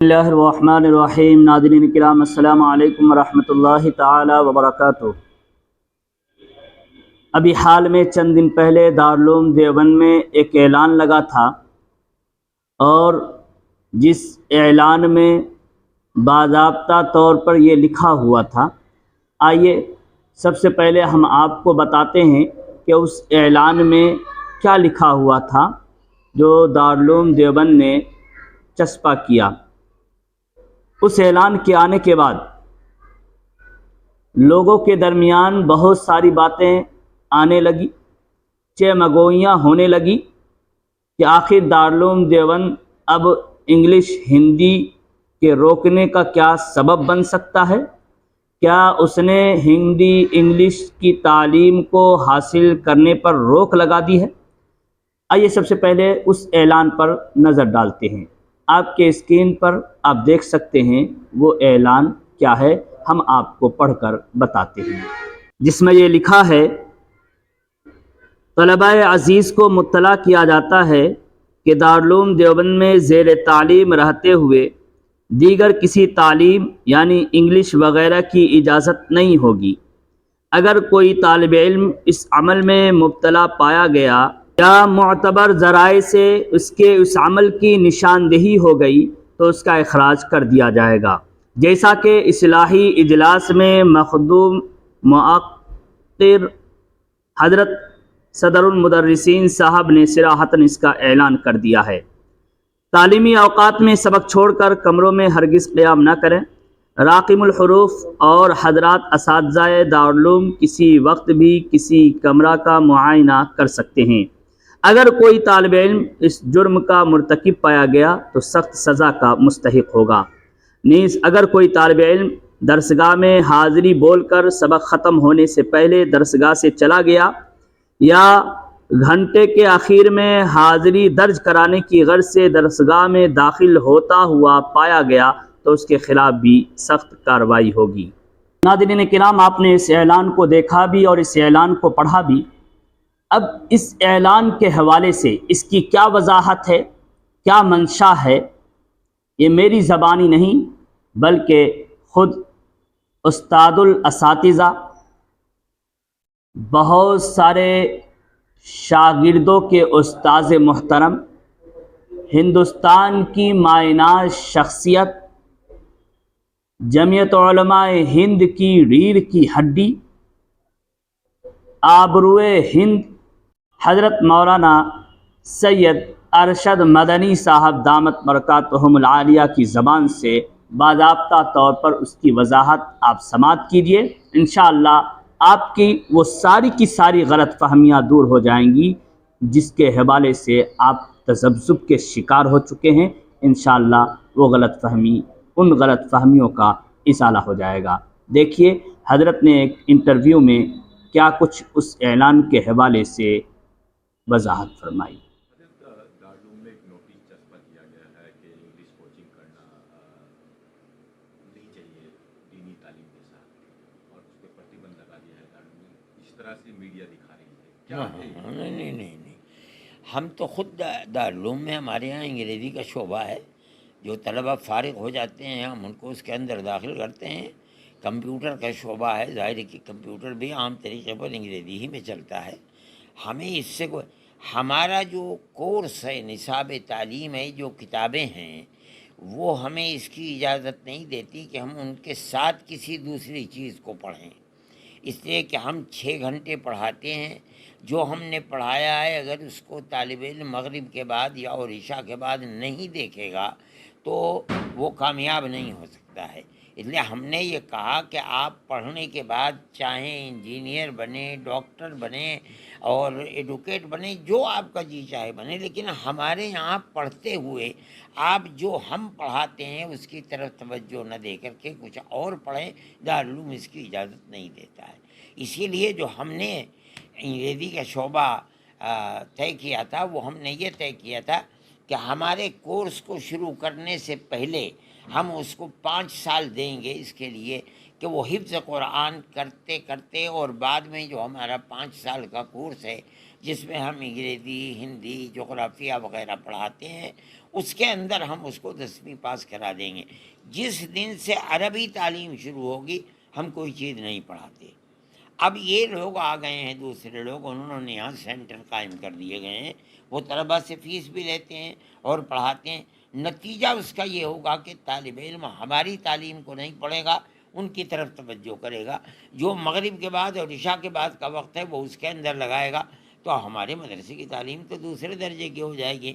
اللہ الرحمن الرحیم۔ ناظرین کرام السلام علیکم ورحمۃ اللہ تعالی وبرکاتہ۔ ابھی حال میں چند دن پہلے دارالعلوم دیوبند میں ایک اعلان لگا تھا، اور جس اعلان میں باضابطہ طور پر یہ لکھا ہوا تھا، آئیے سب سے پہلے ہم آپ کو بتاتے ہیں کہ اس اعلان میں کیا لکھا ہوا تھا جو دارالعلوم دیوبند نے چسپاں کیا۔ اس اعلان کے آنے کے بعد لوگوں کے درمیان بہت ساری باتیں آنے لگی، چمگوئیاں ہونے لگی کہ آخر دارالعلوم دیوبند اب انگلش ہندی کے روکنے کا کیا سبب بن سکتا ہے؟ کیا اس نے ہندی انگلش کی تعلیم کو حاصل کرنے پر روک لگا دی ہے؟ آئیے سب سے پہلے اس اعلان پر نظر ڈالتے ہیں۔ آپ کے اسکرین پر آپ دیکھ سکتے ہیں وہ اعلان کیا ہے، ہم آپ کو پڑھ کر بتاتے ہیں، جس میں یہ لکھا ہے: طلباء عزیز کو مطلع کیا جاتا ہے کہ دارالعلوم دیوبند میں زیر تعلیم رہتے ہوئے دیگر کسی تعلیم یعنی انگلش وغیرہ کی اجازت نہیں ہوگی۔ اگر کوئی طالب علم اس عمل میں مبتلا پایا گیا یا معتبر ذرائع سے اس عمل کی نشاندہی ہو گئی تو اس کا اخراج کر دیا جائے گا، جیسا کہ اصلاحی اجلاس میں مخدوم مؤقر حضرت صدر المدرسین صاحب نے صراحتاً اس کا اعلان کر دیا ہے۔ تعلیمی اوقات میں سبق چھوڑ کر کمروں میں ہرگز قیام نہ کریں۔ راقم الحروف اور حضرات اساتذہ دارالعلوم کسی وقت بھی کسی کمرہ کا معائنہ کر سکتے ہیں۔ اگر کوئی طالب علم اس جرم کا مرتکب پایا گیا تو سخت سزا کا مستحق ہوگا۔ نیز اگر کوئی طالب علم درسگاہ میں حاضری بول کر سبق ختم ہونے سے پہلے درسگاہ سے چلا گیا یا گھنٹے کے آخر میں حاضری درج کرانے کی غرض سے درسگاہ میں داخل ہوتا ہوا پایا گیا تو اس کے خلاف بھی سخت کارروائی ہوگی۔ ناظرین کرام، آپ نے اس اعلان کو دیکھا بھی اور اس اعلان کو پڑھا بھی۔ اب اس اعلان کے حوالے سے اس کی کیا وضاحت ہے، کیا منشا ہے، یہ میری زبانی نہیں بلکہ خود استاد الاساتذہ، بہت سارے شاگردوں کے استاذ محترم، ہندوستان کی مایناز شخصیت، جمعیت علماء ہند کی ریڑھ کی ہڈی، آبروئے ہند حضرت مولانا سید ارشد مدنی صاحب دامت برکاتہم العالیہ کی زبان سے باضابطہ طور پر اس کی وضاحت آپ سماعت کیجئے۔ انشاءاللہ آپ کی وہ ساری کی ساری غلط فہمیاں دور ہو جائیں گی جس کے حوالے سے آپ تذبذب کے شکار ہو چکے ہیں۔ انشاءاللہ وہ غلط فہمی، ان غلط فہمیوں کا ازالہ ہو جائے گا۔ دیکھیے حضرت نے ایک انٹرویو میں کیا کچھ اس اعلان کے حوالے سے وضاحت فرمائی۔ دارالعلوم میں ایک نوٹس چسپاں کیا گیا ہے کہ انگلش کوچنگ کرنا نہیں چاہیے دینی تعلیم کے ساتھ، اور اس پہ پرتیبند لگا دیا ہے دارالعلوم میں، اس طرح سے میڈیا دکھا رہی ہے۔ کیا نہیں، ہم تو خود دارالعلوم میں ہمارے یہاں انگریزی کا شعبہ ہے، جو طلبہ فارغ ہو جاتے ہیں ہم ان کو اس کے اندر داخل کرتے ہیں۔ کمپیوٹر کا شعبہ ہے، ظاہر ہے کہ کمپیوٹر بھی عام طریقے پر انگریزی ہی میں چلتا ہے۔ ہمیں اس سے ہمارا جو کورس ہے، نصاب تعلیم ہے، جو کتابیں ہیں وہ ہمیں اس کی اجازت نہیں دیتی کہ ہم ان کے ساتھ کسی دوسری چیز کو پڑھیں، اس لیے کہ ہم 6 گھنٹے پڑھاتے ہیں۔ جو ہم نے پڑھایا ہے اگر اس کو طالب علم مغرب کے بعد یا اور عشاء کے بعد نہیں دیکھے گا تو وہ کامیاب نہیں ہو سکتا ہے۔ اس لیے ہم نے یہ کہا کہ آپ پڑھنے کے بعد چاہیں انجینئر بنیں، ڈاکٹر بنیں اور ایڈوکیٹ بنیں، جو آپ کا جی چاہے بنیں، لیکن ہمارے یہاں پڑھتے ہوئے آپ جو ہم پڑھاتے ہیں اس کی طرف توجہ نہ دے کر کے کچھ اور پڑھیں۔ دارالعلوم اس کی اجازت نہیں دیتا ہے۔ اسی لیے جو ہم نے انگریزی کا شعبہ طے کیا تھا وہ ہم نے یہ طے کیا تھا کہ ہمارے کورس کو شروع کرنے سے پہلے ہم اس کو 5 سال دیں گے اس کے لیے کہ وہ حفظ قرآن کرتے کرتے، اور بعد میں جو ہمارا 5 سال کا کورس ہے جس میں ہم انگریزی، ہندی، جغرافیہ وغیرہ پڑھاتے ہیں، اس کے اندر ہم اس کو 10ویں پاس کرا دیں گے۔ جس دن سے عربی تعلیم شروع ہوگی ہم کوئی چیز نہیں پڑھاتے۔ اب یہ لوگ آ گئے ہیں، دوسرے لوگ، انہوں نے یہاں سینٹر قائم کر دیے گئے ہیں، وہ طلباء سے فیس بھی لیتے ہیں اور پڑھاتے ہیں۔ نتیجہ اس کا یہ ہوگا کہ طالب علم ہماری تعلیم کو نہیں پڑھے گا، ان کی طرف توجہ کرے گا۔ جو مغرب کے بعد اور عشاء کے بعد کا وقت ہے وہ اس کے اندر لگائے گا، تو ہمارے مدرسے کی تعلیم تو دوسرے درجے کی ہو جائے گی۔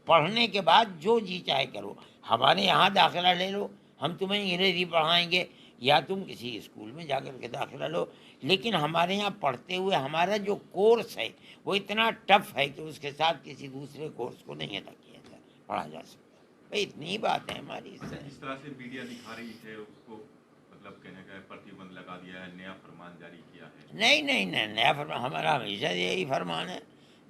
پڑھنے کے بعد جو جی چاہے کرو، ہمارے یہاں داخلہ لے لو، ہم تمہیں انگریزی پڑھائیں گے، یا تم کسی اسکول میں جا کر کے داخلہ لو، لیکن ہمارے یہاں پڑھتے ہوئے ہمارا جو کورس ہے وہ اتنا ٹف ہے کہ اس کے ساتھ کسی دوسرے کورس کو نہیں ادا کیا جا پڑھا جا سکتا۔ بھائی اتنی ہی بات ہے ہماری اس سے۔ جس طرح سے میڈیا دکھا رہی ہے اس کو مطلب کہنے کا پرتیبند لگا دیا ہے، نیا فرمان جاری کیا ہے۔ نہیں، نیا فرمان ہمارا ہمیشہ یہی فرمان ہے۔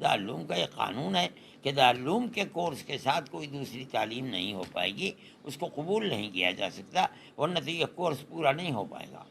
دارالعلوم کا یہ قانون ہے کہ دارالعلوم کے کورس کے ساتھ کوئی دوسری تعلیم نہیں ہو پائے گی، اس کو قبول نہیں کیا جا سکتا، ورنہ تو یہ کورس پورا نہیں ہو پائے گا۔